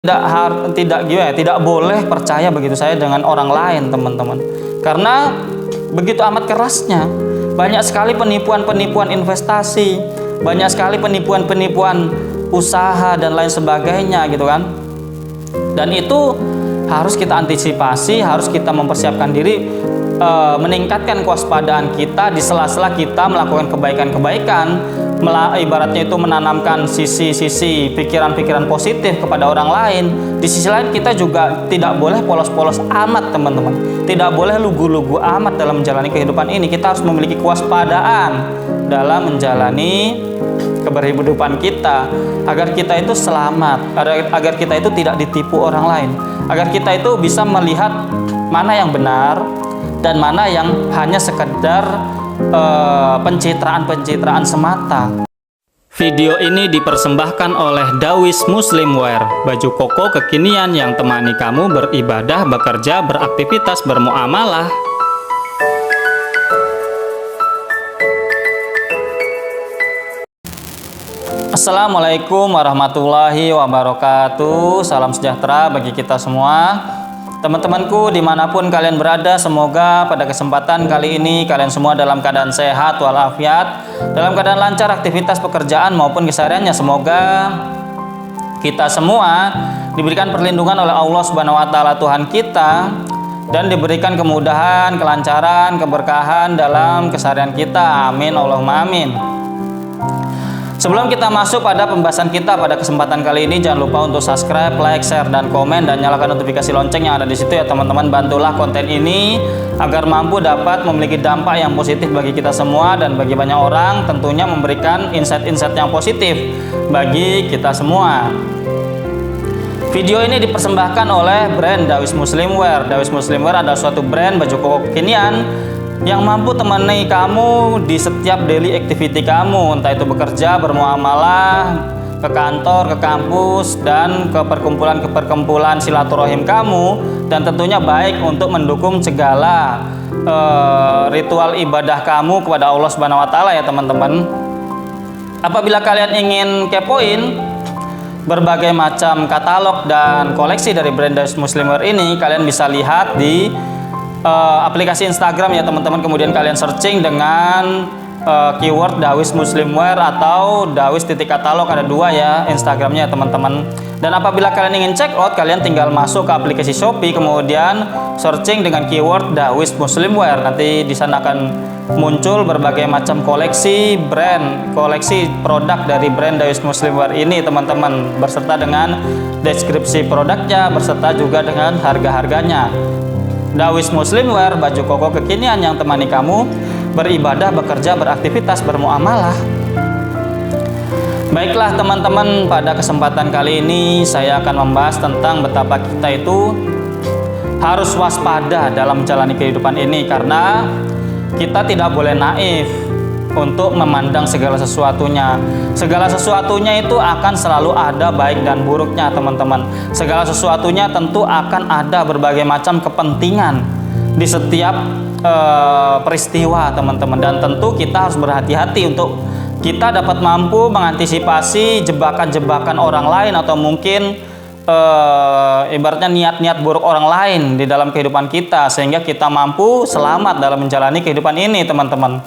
tidak boleh percaya begitu saja dengan orang lain, teman-teman. Karena begitu amat kerasnya. Banyak sekali penipuan-penipuan investasi, banyak sekali penipuan-penipuan usaha dan lain sebagainya gitu kan. Dan itu harus kita antisipasi, harus kita mempersiapkan diri, meningkatkan kewaspadaan kita di sela-sela kita melakukan kebaikan-kebaikan, ibaratnya itu menanamkan sisi-sisi pikiran-pikiran positif kepada orang lain. Di sisi lain kita juga tidak boleh polos-polos amat, teman-teman. Tidak boleh lugu-lugu amat dalam menjalani kehidupan ini. Kita harus memiliki kewaspadaan dalam menjalani keberhidupan kita, agar kita itu selamat, agar kita itu tidak ditipu orang lain, agar kita itu bisa melihat mana yang benar dan mana yang hanya sekedar pencitraan semata. Video ini dipersembahkan oleh Dawis Muslimwear, baju koko kekinian yang temani kamu beribadah, bekerja, beraktivitas, bermuamalah. Assalamualaikum warahmatullahi wabarakatuh. Salam sejahtera bagi kita semua. Teman-temanku dimanapun kalian berada, semoga pada kesempatan kali ini kalian semua dalam keadaan sehat walafiat, dalam keadaan lancar aktivitas pekerjaan maupun kesehariannya. Semoga kita semua diberikan perlindungan oleh Allah Subhanahu wa Ta'ala, Tuhan kita, dan diberikan kemudahan, kelancaran, keberkahan dalam keseharian kita. Amin Allahumma amin. Sebelum kita masuk pada pembahasan kita pada kesempatan kali ini, jangan lupa untuk subscribe, like, share, dan komen, dan nyalakan notifikasi lonceng yang ada di situ ya teman-teman. Bantulah konten ini agar mampu dapat memiliki dampak yang positif bagi kita semua dan bagi banyak orang, tentunya memberikan insight-insight yang positif bagi kita semua. Video ini dipersembahkan oleh brand Dawis Muslimwear. Dawis Muslimwear adalah suatu brand baju koko kekinian yang mampu temani kamu di setiap daily activity kamu, entah itu bekerja, bermuamalah, ke kantor, ke kampus, dan ke perkumpulan silaturahim kamu, dan tentunya baik untuk mendukung segala ritual ibadah kamu kepada Allah Subhanahu wa Ta'ala ya teman-teman. Apabila kalian ingin kepoin berbagai macam katalog dan koleksi dari brand Dawis Muslimwear ini, kalian bisa lihat di aplikasi Instagram ya teman-teman. Kemudian kalian searching dengan keyword Dawis Muslimwear atau Dawis _katalog, ada dua ya Instagramnya ya teman-teman. Dan apabila kalian ingin check out, kalian tinggal masuk ke aplikasi Shopee, kemudian searching dengan keyword Dawis Muslimwear. Nanti di sana akan muncul berbagai macam koleksi produk dari brand Dawis Muslimwear ini teman-teman, berserta dengan deskripsi produknya, berserta juga dengan harga-harganya. Dawis Muslimwear, baju koko kekinian yang temani kamu beribadah, bekerja, beraktivitas, bermuamalah. Baiklah teman-teman, pada kesempatan kali ini saya akan membahas tentang betapa kita itu harus waspada dalam menjalani kehidupan ini, karena kita tidak boleh naif untuk memandang segala sesuatunya. Segala sesuatunya itu akan selalu ada baik dan buruknya teman-teman. Segala sesuatunya tentu akan ada berbagai macam kepentingan di setiap peristiwa teman-teman, dan tentu kita harus berhati-hati untuk kita dapat mampu mengantisipasi jebakan-jebakan orang lain, atau mungkin ibaratnya niat-niat buruk orang lain di dalam kehidupan kita, sehingga kita mampu selamat dalam menjalani kehidupan ini teman-teman.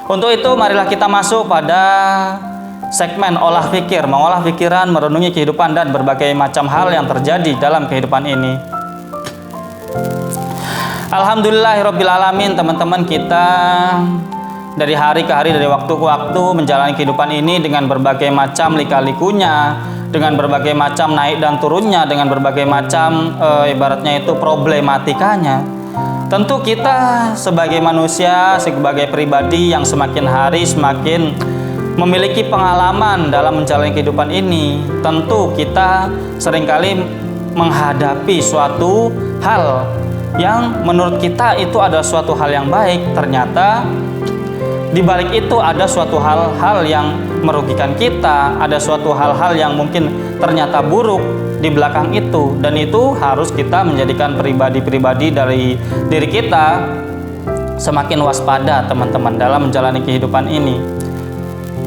Untuk itu marilah kita masuk pada segmen olah pikir, mengolah pikiran, merenungi kehidupan dan berbagai macam hal yang terjadi dalam kehidupan ini. Alhamdulillahirrabbilalamin teman-teman, kita dari hari ke hari, dari waktu ke waktu menjalani kehidupan ini dengan berbagai macam lika-likunya, dengan berbagai macam naik dan turunnya, dengan berbagai macam ibaratnya itu problematikanya. Tentu kita sebagai manusia, sebagai pribadi yang semakin hari semakin memiliki pengalaman dalam menjalani kehidupan ini, tentu kita seringkali menghadapi suatu hal yang menurut kita itu adalah suatu hal yang baik. Ternyata di balik itu ada suatu hal-hal yang merugikan kita, ada suatu hal-hal yang mungkin ternyata buruk di belakang itu, dan itu harus kita menjadikan pribadi-pribadi dari diri kita semakin waspada teman-teman dalam menjalani kehidupan ini.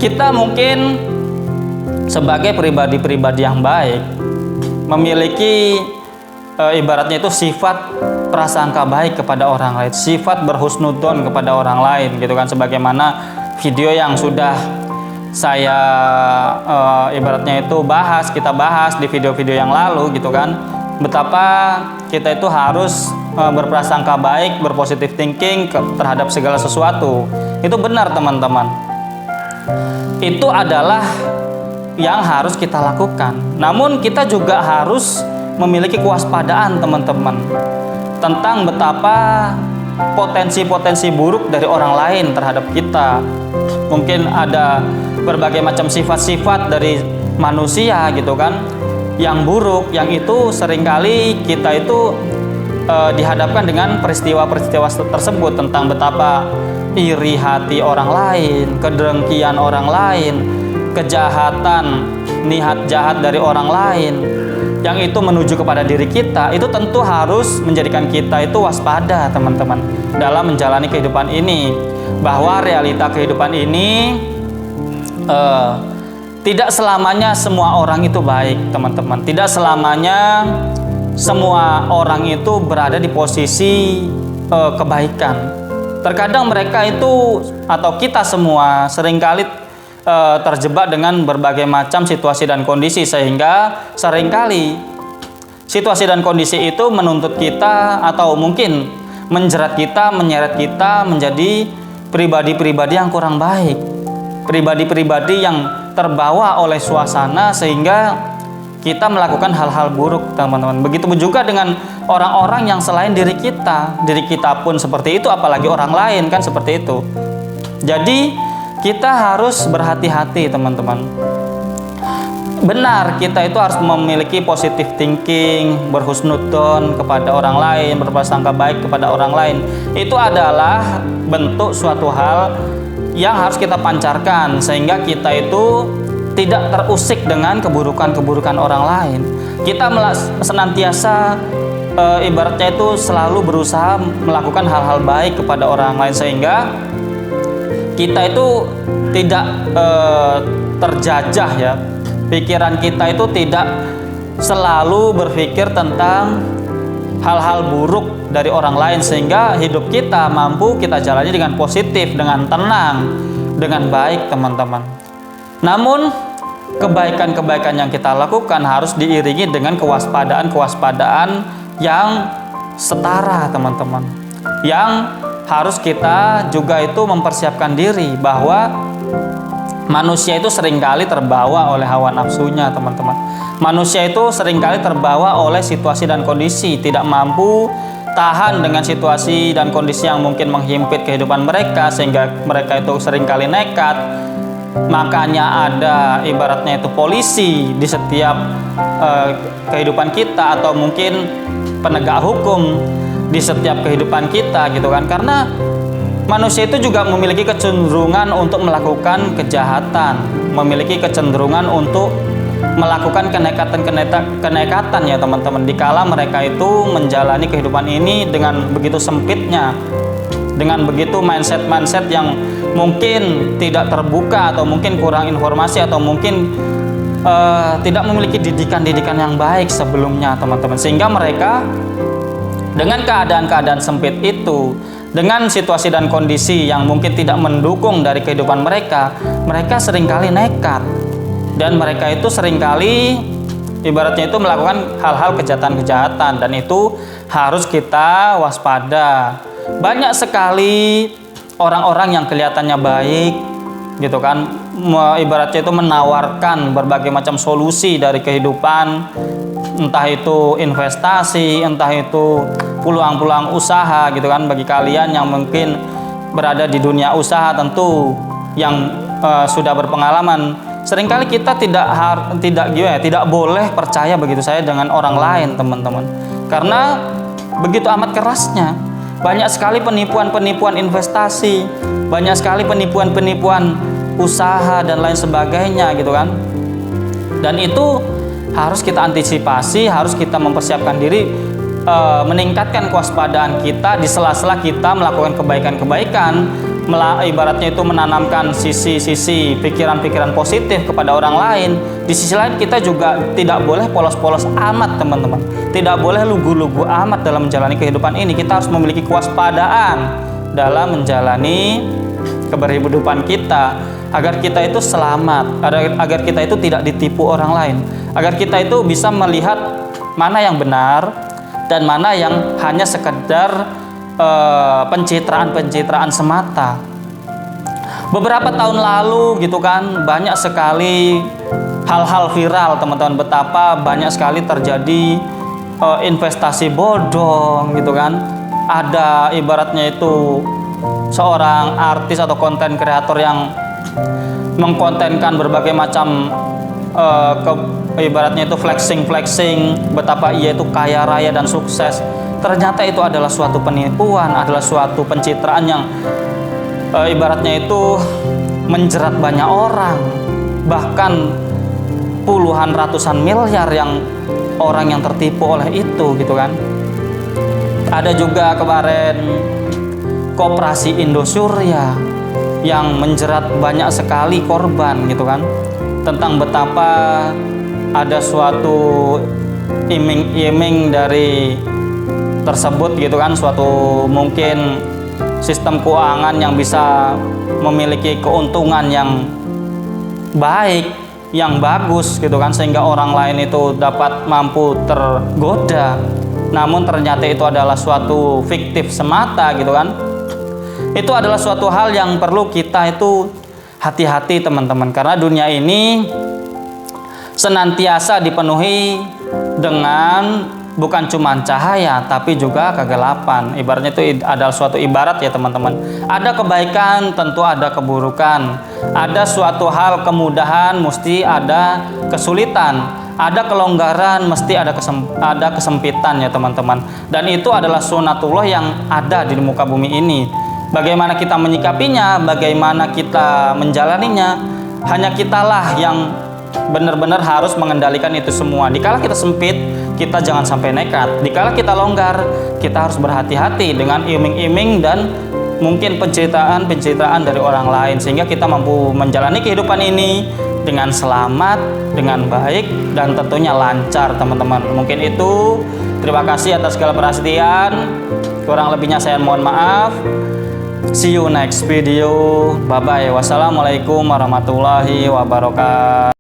Kita mungkin sebagai pribadi-pribadi yang baik, memiliki ibaratnya itu sifat prasangka baik kepada orang lain, sifat berhusnudzon kepada orang lain gitu kan, sebagaimana video yang sudah saya ibaratnya itu kita bahas di video-video yang lalu gitu kan, betapa kita itu harus berprasangka baik, berpositif thinking terhadap segala sesuatu. Itu benar teman-teman, itu adalah yang harus kita lakukan. Namun kita juga harus memiliki kewaspadaan teman-teman tentang betapa potensi-potensi buruk dari orang lain terhadap kita. Mungkin ada berbagai macam sifat-sifat dari manusia gitu kan, yang buruk, yang itu seringkali kita itu dihadapkan dengan peristiwa-peristiwa tersebut, tentang betapa iri hati orang lain, kedengkian orang lain, kejahatan, niat jahat dari orang lain, yang itu menuju kepada diri kita. Itu tentu harus menjadikan kita itu waspada teman-teman dalam menjalani kehidupan ini, bahwa realita kehidupan ini tidak selamanya semua orang itu baik teman-teman, tidak selamanya semua orang itu berada di posisi kebaikan. Terkadang mereka itu atau kita semua seringkali terjebak dengan berbagai macam situasi dan kondisi, sehingga seringkali situasi dan kondisi itu menuntut kita atau mungkin menjerat kita, menyeret kita menjadi pribadi-pribadi yang kurang baik, pribadi-pribadi yang terbawa oleh suasana sehingga kita melakukan hal-hal buruk teman-teman. Begitu juga dengan orang-orang yang selain diri kita pun seperti itu, apalagi orang lain kan seperti itu. Jadi kita harus berhati-hati teman-teman. Benar, kita itu harus memiliki positive thinking, berhusnudzon kepada orang lain, berprasangka baik kepada orang lain. Itu adalah bentuk suatu hal yang harus kita pancarkan sehingga kita itu tidak terusik dengan keburukan-keburukan orang lain. Kita senantiasa ibaratnya itu selalu berusaha melakukan hal-hal baik kepada orang lain, sehingga kita itu tidak terjajah ya. Pikiran kita itu tidak selalu berpikir tentang hal-hal buruk dari orang lain, sehingga hidup kita mampu kita jalani dengan positif, dengan tenang, dengan baik teman-teman. Namun kebaikan-kebaikan yang kita lakukan harus diiringi dengan kewaspadaan-kewaspadaan yang setara teman-teman, yang harus kita juga itu mempersiapkan diri bahwa manusia itu seringkali terbawa oleh hawa nafsunya teman-teman. Manusia itu seringkali terbawa oleh situasi dan kondisi, tidak mampu tahan dengan situasi dan kondisi yang mungkin menghimpit kehidupan mereka, sehingga mereka itu seringkali nekat. Makanya ada ibaratnya itu polisi di setiap kehidupan kita, atau mungkin penegak hukum di setiap kehidupan kita gitu kan, karena manusia itu juga memiliki kecenderungan untuk melakukan kejahatan, memiliki kecenderungan untuk melakukan kenekatan ya teman-teman, dikala mereka itu menjalani kehidupan ini dengan begitu sempitnya, dengan begitu mindset yang mungkin tidak terbuka, atau mungkin kurang informasi, atau mungkin tidak memiliki didikan-didikan yang baik sebelumnya teman-teman, sehingga mereka dengan keadaan-keadaan sempit itu, dengan situasi dan kondisi yang mungkin tidak mendukung dari kehidupan mereka, mereka seringkali nekat, dan mereka itu seringkali ibaratnya itu melakukan hal-hal kejahatan-kejahatan, dan itu harus kita waspada. Banyak sekali orang-orang yang kelihatannya baik gitu kan, ibaratnya itu menawarkan berbagai macam solusi dari kehidupan, entah itu investasi, entah itu peluang-peluang usaha gitu kan. Bagi kalian yang mungkin berada di dunia usaha tentu yang sudah berpengalaman, seringkali kita tidak boleh percaya begitu saja dengan orang lain teman-teman, karena begitu amat kerasnya. Banyak sekali penipuan-penipuan investasi, banyak sekali penipuan-penipuan usaha dan lain sebagainya gitu kan. Dan itu harus kita antisipasi, harus kita mempersiapkan diri, meningkatkan kewaspadaan kita di sela-sela kita melakukan kebaikan-kebaikan, ibaratnya itu menanamkan sisi-sisi pikiran-pikiran positif kepada orang lain. Di sisi lain kita juga tidak boleh polos-polos amat teman-teman, tidak boleh lugu-lugu amat dalam menjalani kehidupan ini. Kita harus memiliki kewaspadaan dalam menjalani keberhidupan kita, agar kita itu selamat, agar kita itu tidak ditipu orang lain, agar kita itu bisa melihat mana yang benar dan mana yang hanya sekedar pencitraan semata. Beberapa tahun lalu gitu kan, banyak sekali hal-hal viral teman-teman, betapa banyak sekali terjadi investasi bodong gitu kan. Ada ibaratnya itu seorang artis atau konten kreator yang mengkontenkan berbagai macam ibaratnya itu flexing betapa ia itu kaya raya dan sukses. Ternyata itu adalah suatu penipuan, adalah suatu pencitraan yang ibaratnya itu menjerat banyak orang, bahkan puluhan ratusan miliar yang orang yang tertipu oleh itu gitu kan. Ada juga kemarin Koperasi Indosurya yang menjerat banyak sekali korban gitu kan, tentang betapa ada suatu iming-iming dari tersebut gitu kan, suatu mungkin sistem keuangan yang bisa memiliki keuntungan yang baik, yang bagus gitu kan, sehingga orang lain itu dapat mampu tergoda, namun ternyata itu adalah suatu fiktif semata gitu kan. Itu adalah suatu hal yang perlu kita itu hati-hati teman-teman, karena dunia ini senantiasa dipenuhi dengan bukan cuma cahaya tapi juga kegelapan. Ibaratnya itu adalah suatu ibarat ya teman-teman. Ada kebaikan, tentu ada keburukan. Ada suatu hal kemudahan, mesti ada kesulitan. Ada kelonggaran, mesti ada kesempitan ya teman-teman. Dan itu adalah sunatullah yang ada di muka bumi ini. Bagaimana kita menyikapinya, bagaimana kita menjalaninya, hanya kitalah yang benar-benar harus mengendalikan itu semua. Dikala kita sempit, kita jangan sampai nekat. Dikala kita longgar, kita harus berhati-hati dengan iming-iming dan mungkin pencitraan dari orang lain, sehingga kita mampu menjalani kehidupan ini dengan selamat, dengan baik, dan tentunya lancar teman-teman. Mungkin itu. Terima kasih atas segala perhatian. Kurang lebihnya saya mohon maaf. See you next video. Bye bye. Wassalamualaikum warahmatullahi wabarakatuh.